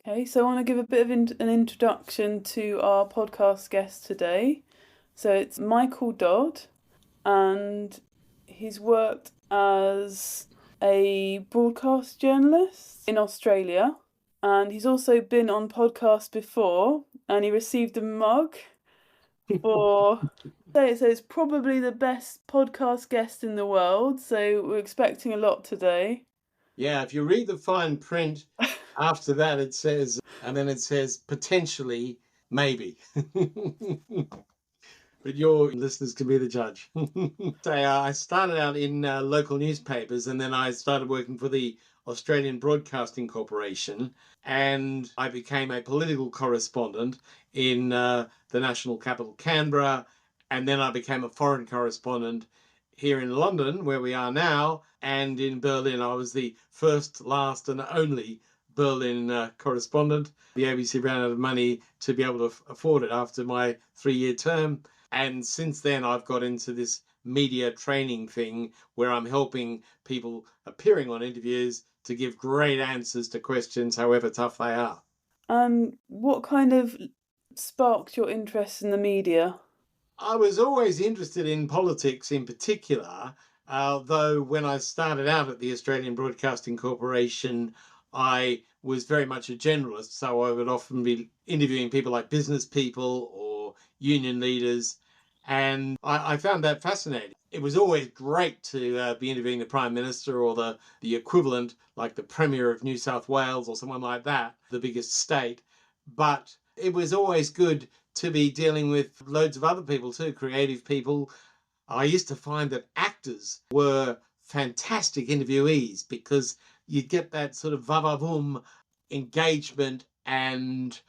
Okay, so I want to give a bit of an introduction to our podcast guest today. So it's Michael Dodd, and he's worked as a broadcast journalist in Australia, and he's also been on podcasts before, and he received a mug for. So it's probably the best podcast guest in the world, so we're expecting a lot today. Yeah, if you read the fine print after that, it says, and then it says potentially, maybe. But your listeners can be the judge. So I started out in local newspapers, and then I started working for the Australian Broadcasting Corporation, and I became a political correspondent in the national capital, Canberra, and then I became a foreign correspondent here in London, where we are now, and in Berlin. I was the first, last, and only Berlin correspondent. The ABC ran out of money to be able to afford it after my 3-year term. And since then, I've got into this media training thing where I'm helping people appearing on interviews to give great answers to questions, however tough they are. What kind of sparked your interest in the media? I was always interested in politics in particular, though when I started out at the Australian Broadcasting Corporation, I was very much a generalist. So I would often be interviewing people like business people or union leaders. And I found that fascinating. It was always great to be interviewing the Prime Minister or the equivalent, like the Premier of New South Wales or someone like that, the biggest state. But it was always good to be dealing with loads of other people too, creative people. I used to find that actors were fantastic interviewees because you'd get that sort of va-va-voom engagement and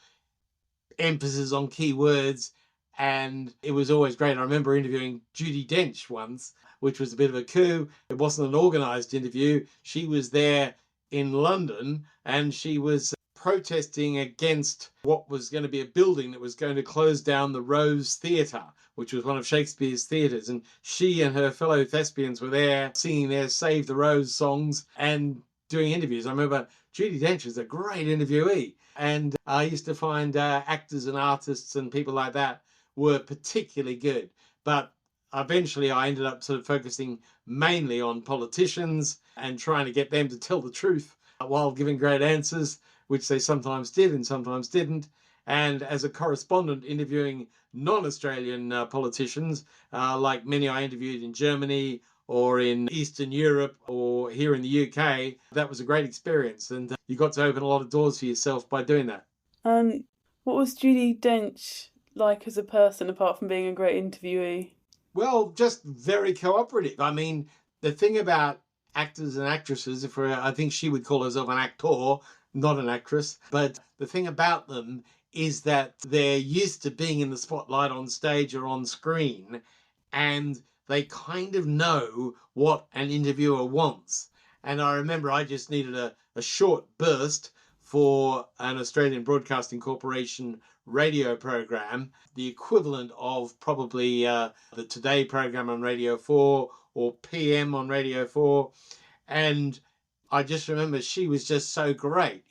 emphasis on key words, and it was always great. I remember interviewing Judi Dench once, which was a bit of a coup. It wasn't an organised interview. She was there in London, and she was protesting against what was going to be a building that was going to close down the Rose Theatre, which was one of Shakespeare's theatres. And she and her fellow thespians were there singing their Save the Rose songs and doing interviews. I remember Judi Dench was a great interviewee. And I used to find actors and artists and people like that were particularly good. But eventually I ended up sort of focusing mainly on politicians and trying to get them to tell the truth while giving great answers, which they sometimes did and sometimes didn't. And as a correspondent interviewing non-Australian politicians, like many I interviewed in Germany or in Eastern Europe or here in the UK, that was a great experience. And you got to open a lot of doors for yourself by doing that. What was Judi Dench like as a person, apart from being a great interviewee? Well, just very cooperative. I mean, the thing about actors and actresses, I think she would call herself an actor, not an actress, but the thing about them is that they're used to being in the spotlight on stage or on screen, and they kind of know what an interviewer wants. And I remember I just needed a short burst for an Australian Broadcasting Corporation radio program, the equivalent of probably the Today program on Radio 4 or PM on Radio 4. And I just remember she was just so great,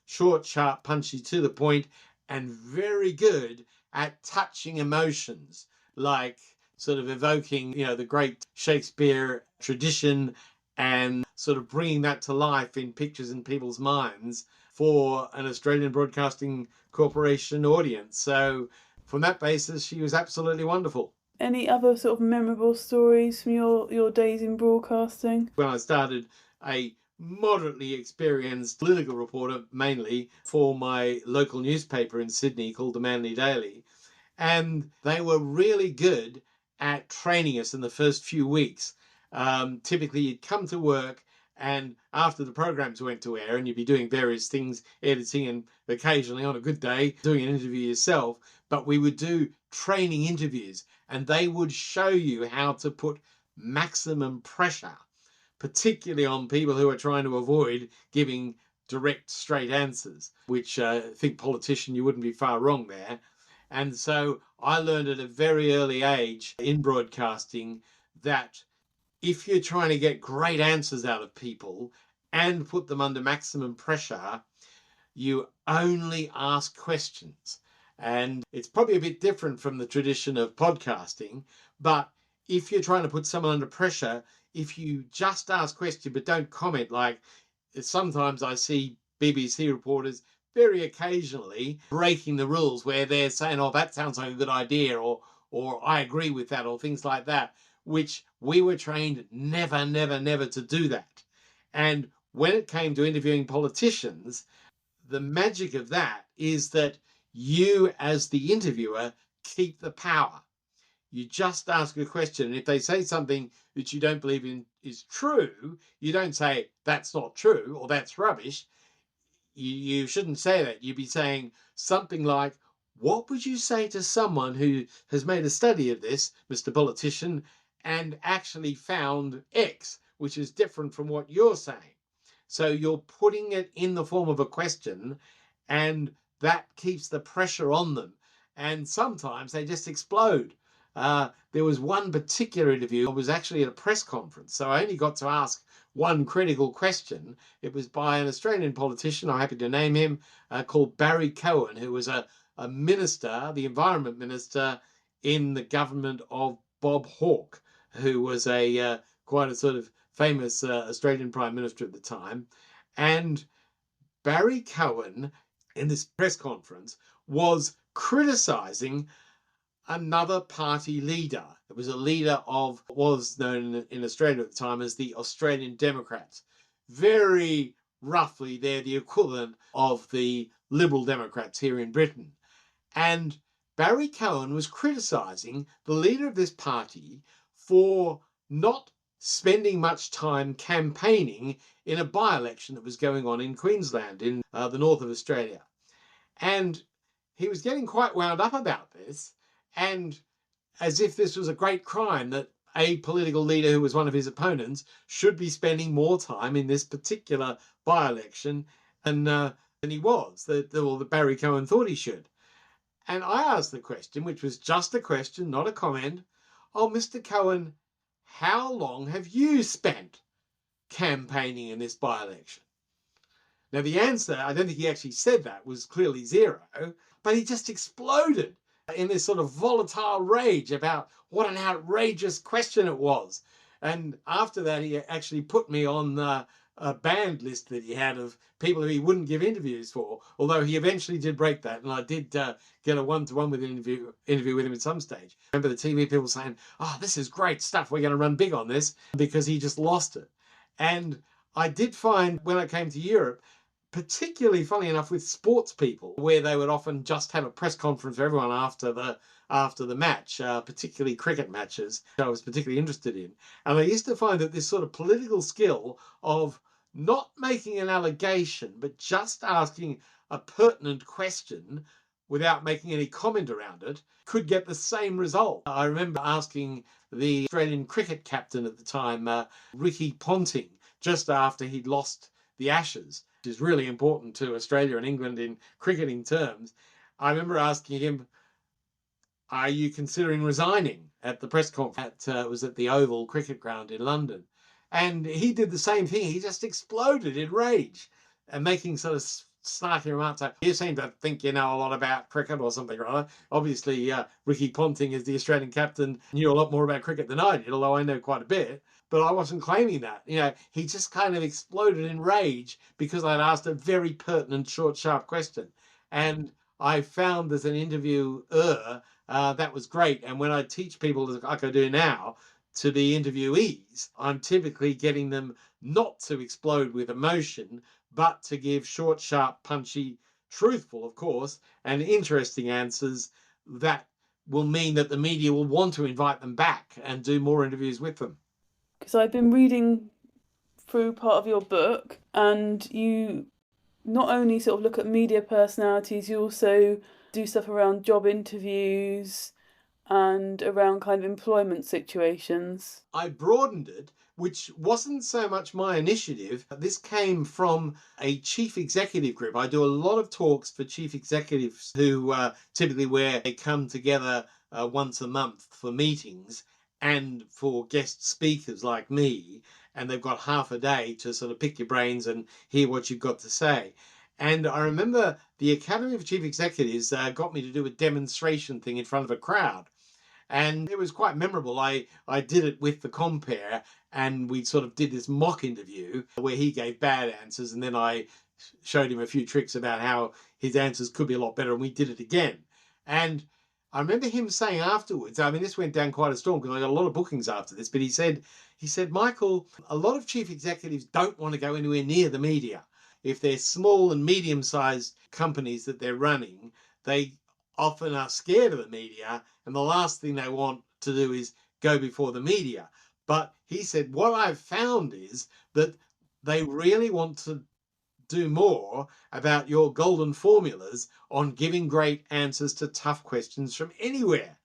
short, sharp, punchy, to the point, and very good at touching emotions, like sort of evoking, the great Shakespeare tradition and sort of bringing that to life in pictures in people's minds for an Australian Broadcasting Corporation audience. So from that basis, she was absolutely wonderful. Any other sort of memorable stories from your days in broadcasting? When I started, a moderately experienced political reporter, mainly for my local newspaper in Sydney called the Manly Daily. And they were really good at training us in the first few weeks. Typically, you'd come to work, and after the programs went to air, and you'd be doing various things, editing, and occasionally on a good day, doing an interview yourself. But we would do training interviews, and they would show you how to put maximum pressure, particularly on people who are trying to avoid giving direct, straight answers, which I think politician, you wouldn't be far wrong there. And so I learned at a very early age in broadcasting that if you're trying to get great answers out of people and put them under maximum pressure, you only ask questions. And it's probably a bit different from the tradition of podcasting, but if you're trying to put someone under pressure, if you just ask questions but don't comment, like sometimes I see BBC reporters very occasionally breaking the rules where they're saying, oh, that sounds like a good idea, or I agree with that, or things like that, which we were trained never, never, never to do that. And when it came to interviewing politicians, the magic of that is that you, as the interviewer, keep the power. You just ask a question, and if they say something that you don't believe in is true, you don't say that's not true or that's rubbish. You shouldn't say that. You'd be saying something like, what would you say to someone who has made a study of this, Mr. Politician, and actually found X, which is different from what you're saying? So you're putting it in the form of a question, and that keeps the pressure on them. And sometimes they just explode. There was one particular interview, I was actually at a press conference, so I only got to ask one critical question. It was by an Australian politician, I'm happy to name him, called Barry Cohen, who was a minister, the environment minister in the government of Bob Hawke, who was a quite a sort of famous Australian Prime Minister at the time. And Barry Cohen, in this press conference, was criticising another party leader. It was a leader of what was known in Australia at the time as the Australian Democrats. Very roughly, they're the equivalent of the Liberal Democrats here in Britain. And Barry Cohen was criticising the leader of this party for not spending much time campaigning in a by-election that was going on in Queensland, in the north of Australia. And he was getting quite wound up about this, and as if this was a great crime that a political leader who was one of his opponents should be spending more time in this particular by-election than he was, that Barry Cohen thought he should. And I asked the question, which was just a question, not a comment. Oh, Mr. Cohen, how long have you spent campaigning in this by-election? Now, the answer, I don't think he actually said that, was clearly 0, but he just exploded in this sort of volatile rage about what an outrageous question it was. And after that, he actually put me on a banned list that he had of people who he wouldn't give interviews for, although he eventually did break that, and I did get a one-to-one with interview with him at some stage. I remember the TV people saying, oh, this is great stuff, we're going to run big on this, because he just lost it. And I did find when I came to Europe, particularly, funny enough, with sports people, where they would often just have a press conference for everyone after the match, particularly cricket matches, I was particularly interested in. And I used to find that this sort of political skill of not making an allegation, but just asking a pertinent question without making any comment around it, could get the same result. I remember asking the Australian cricket captain at the time, Ricky Ponting, just after he'd lost the Ashes, which is really important to Australia and England in cricketing terms. I remember asking him, are you considering resigning, at the press conference? It was at the Oval Cricket Ground in London. And he did the same thing. He just exploded in rage and making sort of snarky remarks like, you seem to think you know a lot about cricket or something or other. Obviously, Ricky Ponting, as the Australian captain, knew a lot more about cricket than I did, although I know quite a bit. But I wasn't claiming that. You know, he just kind of exploded in rage because I'd asked a very pertinent, short, sharp question. And I found as an interviewer, that was great. And when I teach people, like I do now, to the interviewees, I'm typically getting them not to explode with emotion, but to give short, sharp, punchy, truthful, of course, and interesting answers that will mean that the media will want to invite them back and do more interviews with them. Because I've been reading through part of your book, and you not only sort of look at media personalities, you also do stuff around job interviews and around kind of employment situations. I broadened it, which wasn't so much my initiative. This came from a chief executive group. I do a lot of talks for chief executives who typically where they come together once a month for meetings and for guest speakers like me, and they've got half a day to sort of pick your brains and hear what you've got to say. And I remember the Academy of Chief Executives got me to do a demonstration thing in front of a crowd. And it was quite memorable. I did it with the compere, and we sort of did this mock interview where he gave bad answers, and then I showed him a few tricks about how his answers could be a lot better, and we did it again. And I remember him saying afterwards, I mean, this went down quite a storm because I got a lot of bookings after this, but he said, Michael, a lot of chief executives don't want to go anywhere near the media. If they're small and medium-sized companies that they're running, they often are scared of the media, and the last thing they want to do is go before the media. But he said, what I've found is that they really want to do more about your golden formulas on giving great answers to tough questions from anywhere.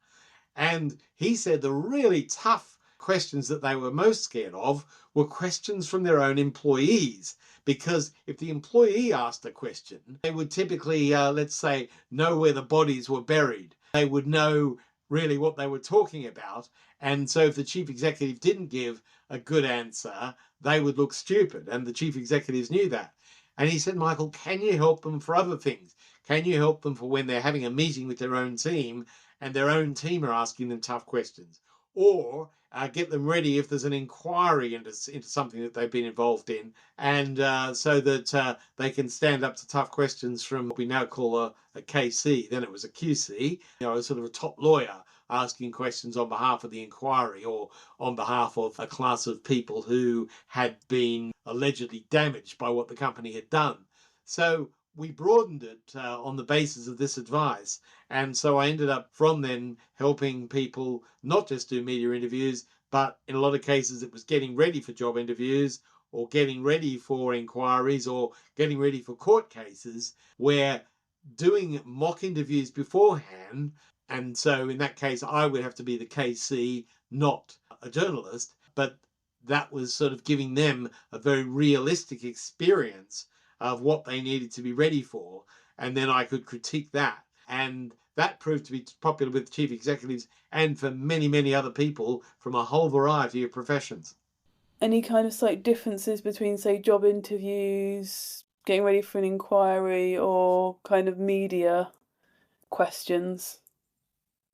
And he said the really tough questions that they were most scared of were questions from their own employees. Because if the employee asked a question, they would typically, let's say, know where the bodies were buried. They would know really what they were talking about. And so if the chief executive didn't give a good answer, they would look stupid. And the chief executives knew that. And he said, Michael, can you help them for other things? Can you help them for when they're having a meeting with their own team and their own team are asking them tough questions? Or get them ready if there's an inquiry into something that they've been involved in, and so that they can stand up to tough questions from what we now call a KC. Then it was a QC, sort of a top lawyer asking questions on behalf of the inquiry or on behalf of a class of people who had been allegedly damaged by what the company had done. So we broadened it on the basis of this advice. And so I ended up from then helping people not just do media interviews, but in a lot of cases it was getting ready for job interviews or getting ready for inquiries or getting ready for court cases, where doing mock interviews beforehand. And so in that case, I would have to be the KC, not a journalist, but that was sort of giving them a very realistic experience of what they needed to be ready for. And then I could critique that. And that proved to be popular with chief executives and for many, many other people from a whole variety of professions. Any kind of slight differences between, say, job interviews, getting ready for an inquiry, or kind of media questions?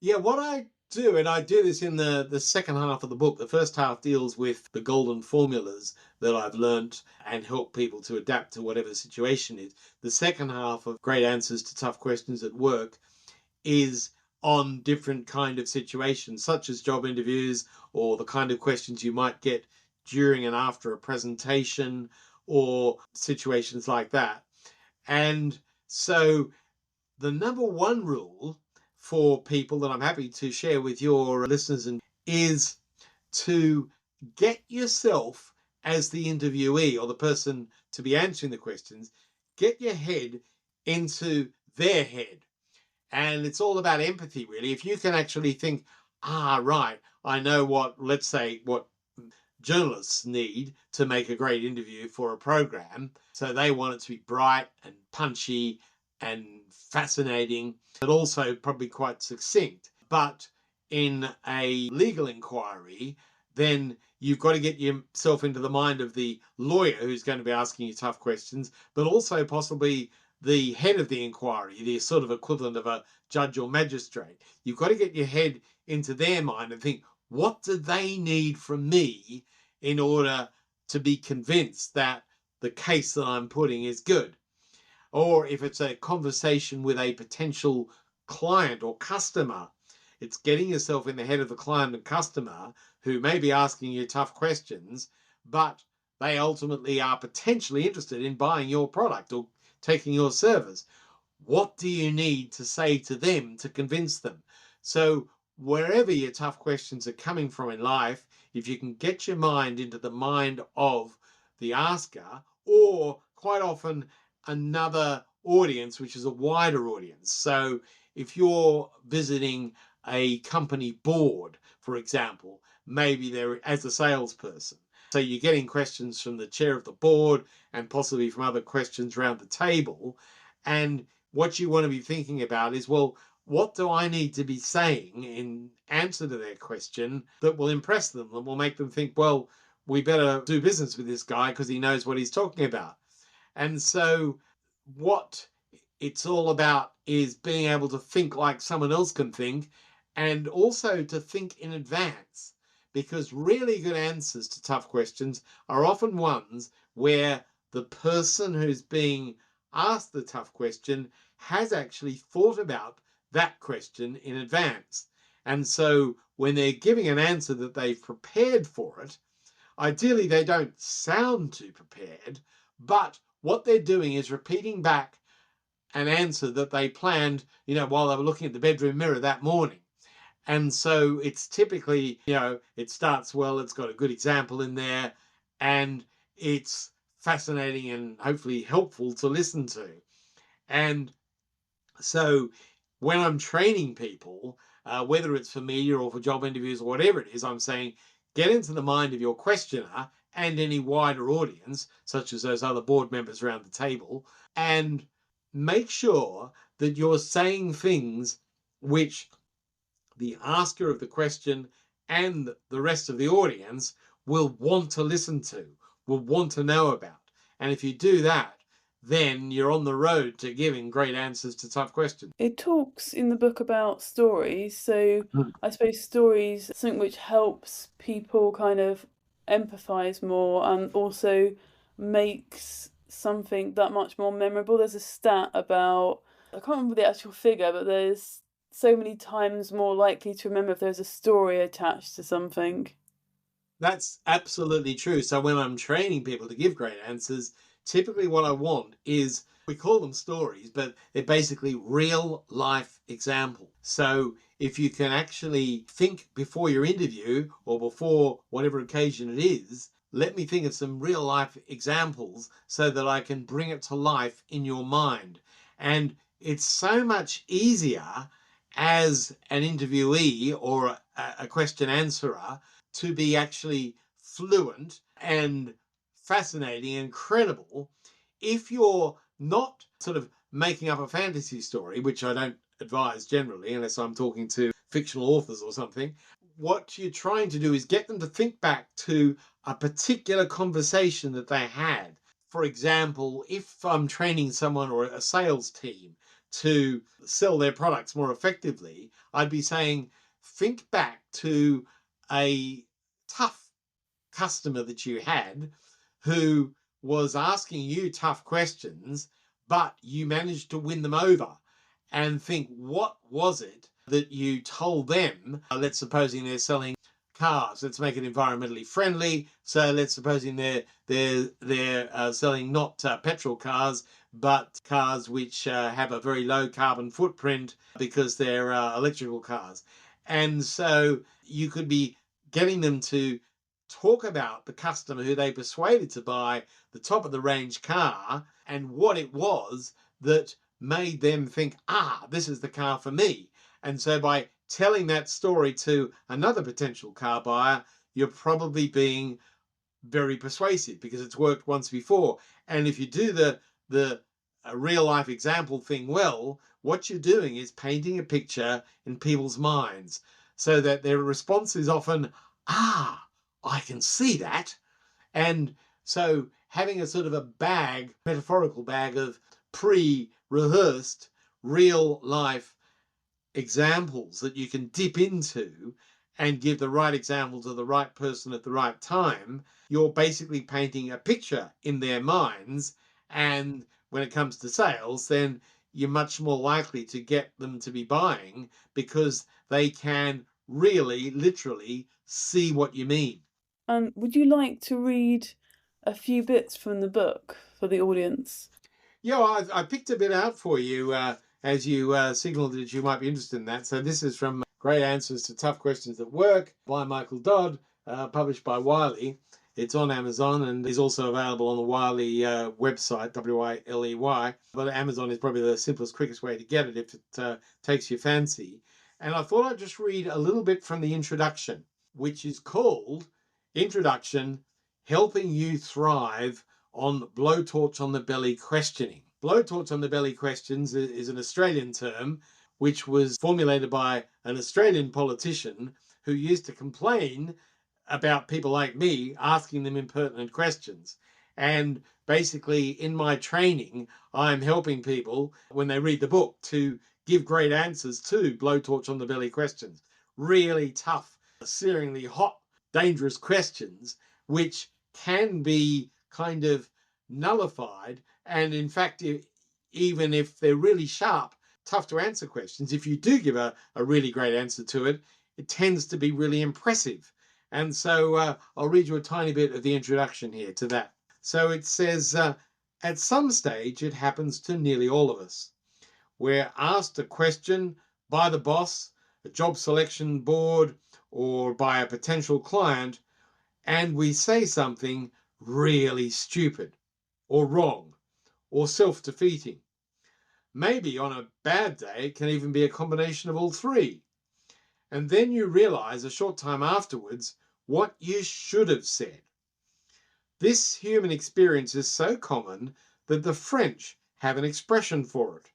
Yeah, what I do, and I do this in the second half of the book. The first half deals with the golden formulas that I've learnt and help people to adapt to whatever the situation is. The second half of Great Answers to Tough Questions at Work is on different kind of situations, such as job interviews or the kind of questions you might get during and after a presentation or situations like that. And so the number one rule for people that I'm happy to share with your listeners is to get yourself, as the interviewee or the person to be answering the questions, get your head into their head. And it's all about empathy, really. If you can actually think, right, I know what, let's say, what journalists need to make a great interview for a program. So they want it to be bright and punchy and fascinating, but also probably quite succinct. But in a legal inquiry, then you've got to get yourself into the mind of the lawyer who's going to be asking you tough questions, but also possibly the head of the inquiry, the sort of equivalent of a judge or magistrate. You've got to get your head into their mind and think, what do they need from me in order to be convinced that the case that I'm putting is good? Or if it's a conversation with a potential client or customer, it's getting yourself in the head of the client and customer who may be asking you tough questions, but they ultimately are potentially interested in buying your product or taking your service. What do you need to say to them to convince them? So wherever your tough questions are coming from in life, if you can get your mind into the mind of the asker, or quite often another audience, which is a wider audience. So if you're visiting a company board, for example, maybe they're as a salesperson. So you're getting questions from the chair of the board and possibly from other questions around the table. And what you want to be thinking about is, well, what do I need to be saying in answer to their question that will impress them, that will make them think, well, we better do business with this guy because he knows what he's talking about. And so what it's all about is being able to think like someone else can think, and also to think in advance, because really good answers to tough questions are often ones where the person who's being asked the tough question has actually thought about that question in advance. And so when they're giving an answer that they've prepared for it, ideally they don't sound too prepared, but what they're doing is repeating back an answer that they planned, while they were looking at the bedroom mirror that morning. And so it's typically, it starts well, it's got a good example in there, and it's fascinating and hopefully helpful to listen to. And so when I'm training people, whether it's for me or for job interviews or whatever it is, I'm saying, get into the mind of your questioner and any wider audience, such as those other board members around the table, and make sure that you're saying things which the asker of the question and the rest of the audience will want to listen to, will want to know about. And if you do that, then you're on the road to giving great answers to tough questions. It talks in the book about stories, so I suppose stories are something which helps people kind of empathise more and also makes something that much more memorable. There's a stat about, I can't remember the actual figure, but there's so many times more likely to remember if there's a story attached to something. That's absolutely true. So when I'm training people to give great answers, typically what I want is, we call them stories, but they're basically real life examples. So if you can actually think before your interview or before whatever occasion it is, let me think of some real life examples so that I can bring it to life in your mind. And it's so much easier as an interviewee or a question answerer to be actually fluent and fascinating and credible if you're not sort of making up a fantasy story, which I don't advise generally unless I'm talking to fictional authors or something. What you're trying to do is get them to think back to a particular conversation that they had. For example, if I'm training someone or a sales team to sell their products more effectively, I'd be saying, think back to a tough customer that you had who was asking you tough questions, but you managed to win them over, and think, what was it that you told them? Let's supposing they're selling cars. Let's make it environmentally friendly. So let's supposing they're selling not petrol cars, but cars which have a very low carbon footprint because they're electrical cars. And so you could be getting them to talk about the customer who they persuaded to buy the top of the range car and what it was that made them think, this is the car for me. And so by telling that story to another potential car buyer, you're probably being very persuasive because it's worked once before. And if you do the real life example thing well, what you're doing is painting a picture in people's minds so that their response is often, I can see that. And so having a sort of a bag, metaphorical bag of pre-rehearsed real life examples that you can dip into and give the right example to the right person at the right time, you're basically painting a picture in their minds. And when it comes to sales, then you're much more likely to get them to be buying because they can really, literally see what you mean. And would you like to read a few bits from the book for the audience? Yeah, I picked a bit out for you as you signaled that you might be interested in that. So this is from Great Answers to Tough Questions at Work by Michael Dodd, published by Wiley. It's on Amazon and is also available on the Wiley website, Wiley. But Amazon is probably the simplest, quickest way to get it if it takes your fancy. And I thought I'd just read a little bit from the introduction, which is called Introduction, Helping You Thrive on Blowtorch on the Belly Questioning. Blowtorch on the Belly Questions is an Australian term which was formulated by an Australian politician who used to complain about people like me asking them impertinent questions. And basically, in my training, I'm helping people when they read the book to give great answers to blowtorch on the belly questions. Really tough, searingly hot, dangerous questions, which can be kind of nullified. And in fact, even if they're really sharp, tough to answer questions, if you do give a really great answer to it, it tends to be really impressive. And so I'll read you a tiny bit of the introduction here to that. So it says, at some stage, it happens to nearly all of us. We're asked a question by the boss, a job selection board, or by a potential client, and we say something really stupid, or wrong, or self-defeating. Maybe on a bad day, it can even be a combination of all three. And then you realize a short time afterwards what you should have said. This human experience is so common that the French have an expression for it.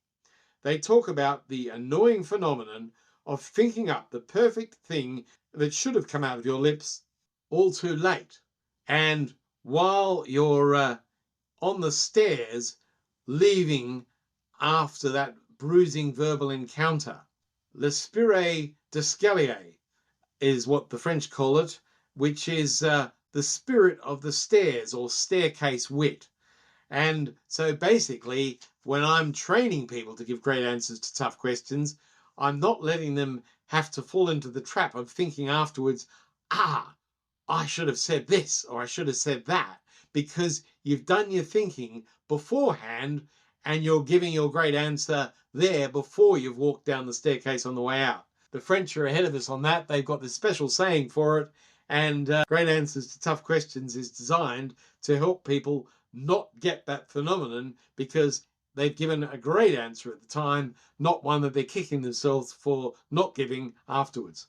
They talk about the annoying phenomenon of thinking up the perfect thing that should have come out of your lips all too late. And while you're on the stairs, leaving after that bruising verbal encounter. L'esprit d'escalier is what the French call it, which is the spirit of the stairs or staircase wit. And so basically, when I'm training people to give great answers to tough questions, I'm not letting them have to fall into the trap of thinking afterwards, I should have said this or I should have said that, because you've done your thinking beforehand and you're giving your great answer there before you've walked down the staircase on the way out. The French are ahead of us on that. They've got this special saying for it. And Great Answers to Tough Questions is designed to help people not get that phenomenon because they've given a great answer at the time, not one that they're kicking themselves for not giving afterwards.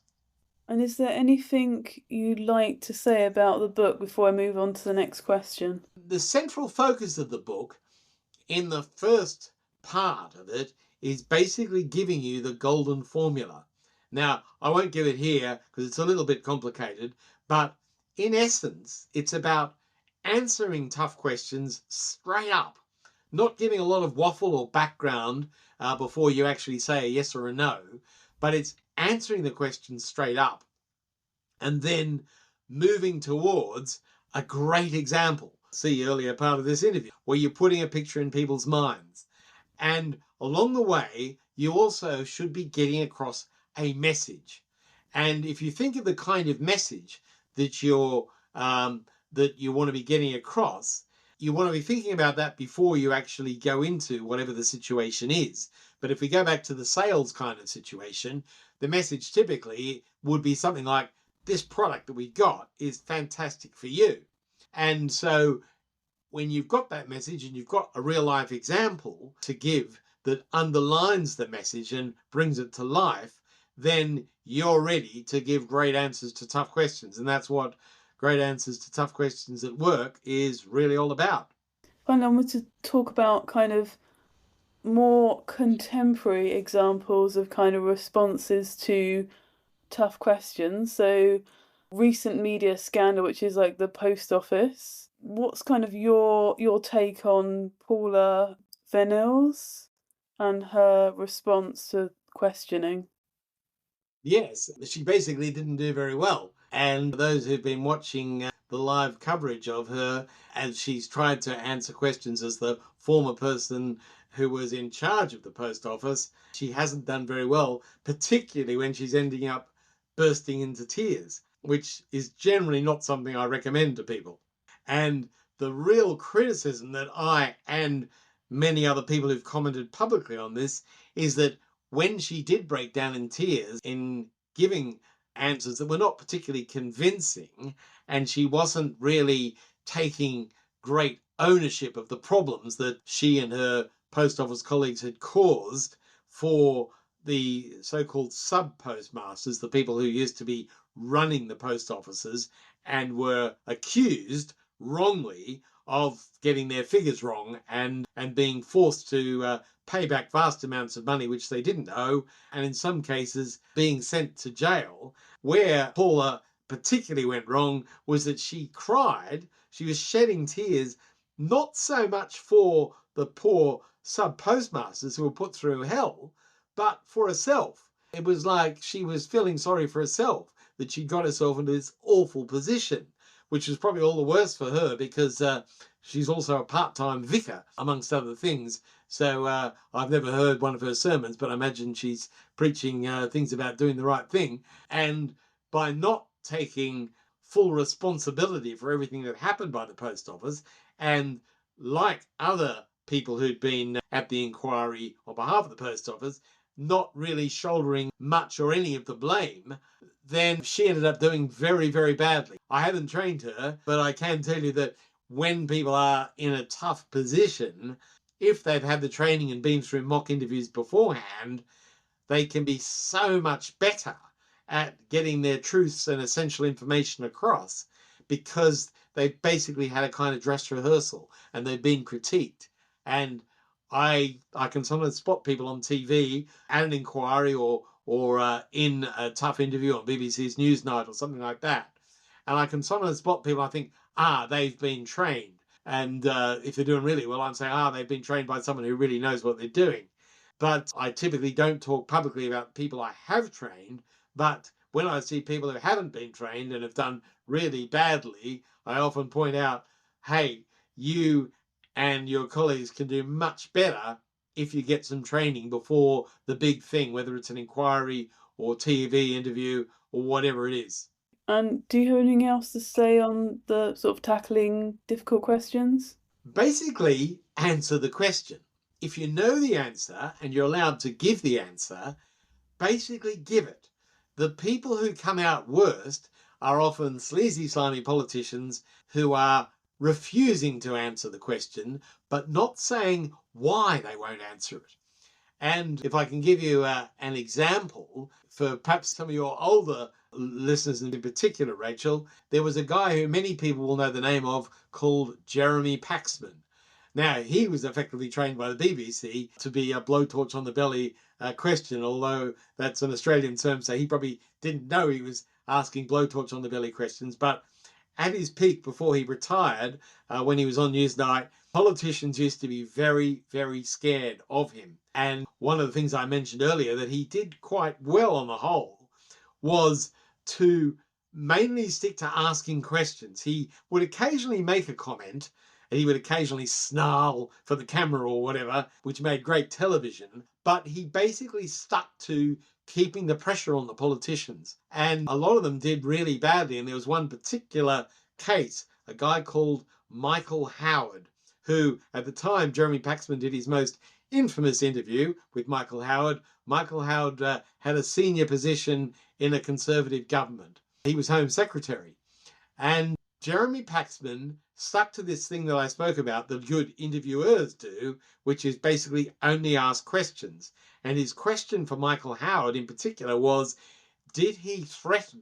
And is there anything you'd like to say about the book before I move on to the next question? The central focus of the book in the first part of it is basically giving you the golden formula. Now, I won't give it here because it's a little bit complicated, but in essence, it's about answering tough questions straight up, not giving a lot of waffle or background before you actually say a yes or a no, but it's answering the question straight up and then moving towards a great example. See earlier part of this interview where you're putting a picture in people's minds. And along the way, you also should be getting across a message. And if you think of the kind of message that you want to be getting across, you want to be thinking about that before you actually go into whatever the situation is. But if we go back to the sales kind of situation, the message typically would be something like, this product that we got is fantastic for you. And so when you've got that message and you've got a real life example to give that underlines the message and brings it to life, then you're ready to give great answers to tough questions. And that's what Great Answers to Tough Questions at Work is really all about. And I want to talk about kind of more contemporary examples of kind of responses to tough questions. So recent media scandal, which is like the post office. What's kind of your take on Paula Venels and her response to questioning? Yes, she basically didn't do very well. And those who've been watching the live coverage of her as she's tried to answer questions as the former person who was in charge of the post office, she hasn't done very well, particularly when she's ending up bursting into tears, which is generally not something I recommend to people. And the real criticism that I and many other people who've commented publicly on this is that when she did break down in tears in giving answers that were not particularly convincing, and she wasn't really taking great ownership of the problems that she and her post office colleagues had caused for the so-called sub-postmasters, the people who used to be running the post offices and were accused wrongly of getting their figures wrong and being forced to pay back vast amounts of money which they didn't owe, and in some cases being sent to jail. Where Paula particularly went wrong was that she cried, she was shedding tears not so much for the poor sub-postmasters who were put through hell, but for herself. It was like she was feeling sorry for herself that she got herself into this awful position, which was probably all the worse for her because she's also a part-time vicar, amongst other things. So I've never heard one of her sermons, but I imagine she's preaching things about doing the right thing. And by not taking full responsibility for everything that happened by the post office, and like other people who'd been at the inquiry on behalf of the post office, not really shouldering much or any of the blame, then she ended up doing very, very badly. I haven't trained her, but I can tell you that when people are in a tough position, if they've had the training and been through mock interviews beforehand, they can be so much better at getting their truths and essential information across because they've basically had a kind of dress rehearsal and they've been critiqued. And I can sometimes spot people on TV at an inquiry or in a tough interview on BBC's Newsnight or something like that. And I can sometimes spot people, I think, they've been trained. And if they're doing really well, I'm saying, they've been trained by someone who really knows what they're doing. But I typically don't talk publicly about people I have trained. But when I see people who haven't been trained and have done really badly, I often point out, hey, you and your colleagues can do much better if you get some training before the big thing, whether it's an inquiry or TV interview or whatever it is. And do you have anything else to say on the sort of tackling difficult questions? Basically, answer the question. If you know the answer and you're allowed to give the answer, basically give it. The people who come out worst are often sleazy, slimy politicians who are refusing to answer the question, but not saying why they won't answer it. And if I can give you an example, for perhaps some of your older listeners in particular, Rachel, there was a guy who many people will know the name of called Jeremy Paxman. Now, he was effectively trained by the BBC to be a blowtorch on the belly question, although that's an Australian term, so he probably didn't know he was asking blowtorch on the belly questions. But at his peak before he retired, when he was on Newsnight, politicians used to be very, very scared of him. And one of the things I mentioned earlier that he did quite well on the whole was to mainly stick to asking questions. He would occasionally make a comment and he would occasionally snarl for the camera or whatever, which made great television. But he basically stuck to keeping the pressure on the politicians. And a lot of them did really badly. And there was one particular case, a guy called Michael Howard, who at the time Jeremy Paxman did his most infamous interview with Michael Howard. Michael Howard had a senior position in a Conservative government. He was Home Secretary. And Jeremy Paxman stuck to this thing that I spoke about, that good interviewers do, which is basically only ask questions. And his question for Michael Howard in particular was, did he threaten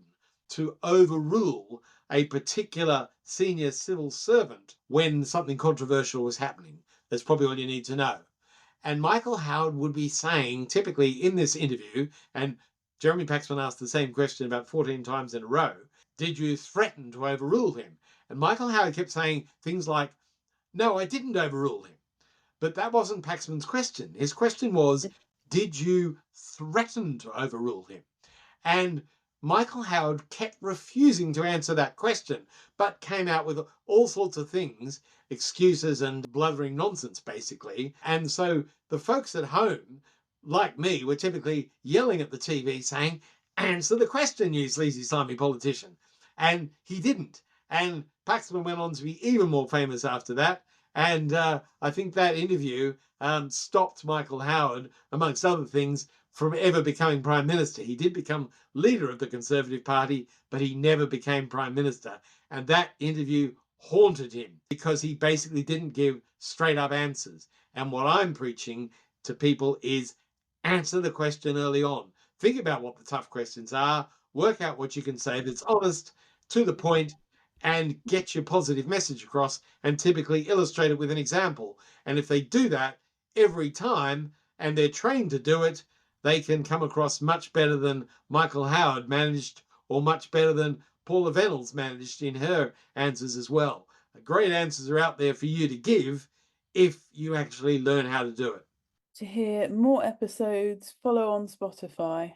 to overrule a particular senior civil servant when something controversial was happening? That's probably all you need to know. And Michael Howard would be saying, typically in this interview, and Jeremy Paxman asked the same question about 14 times in a row, did you threaten to overrule him? And Michael Howard kept saying things like, no, I didn't overrule him. But that wasn't Paxman's question. His question was, did you threaten to overrule him? And Michael Howard kept refusing to answer that question, but came out with all sorts of things, excuses and blithering nonsense, basically. And so the folks at home, like me, were typically yelling at the TV saying, answer the question, you sleazy, slimy politician. And he didn't. And Paxman went on to be even more famous after that. And I think that interview stopped Michael Howard, amongst other things, from ever becoming Prime Minister. He did become leader of the Conservative Party, but he never became Prime Minister. And that interview haunted him because he basically didn't give straight up answers. And what I'm preaching to people is answer the question early on. Think about what the tough questions are, work out what you can say that's honest, to the point, and get your positive message across, and typically illustrate it with an example. And if they do that every time and they're trained to do it, they can come across much better than Michael Howard managed, or much better than Paula Venables managed in her answers as well. great answers are out there for you to give if you actually learn how to do it. To hear more episodes, follow on Spotify.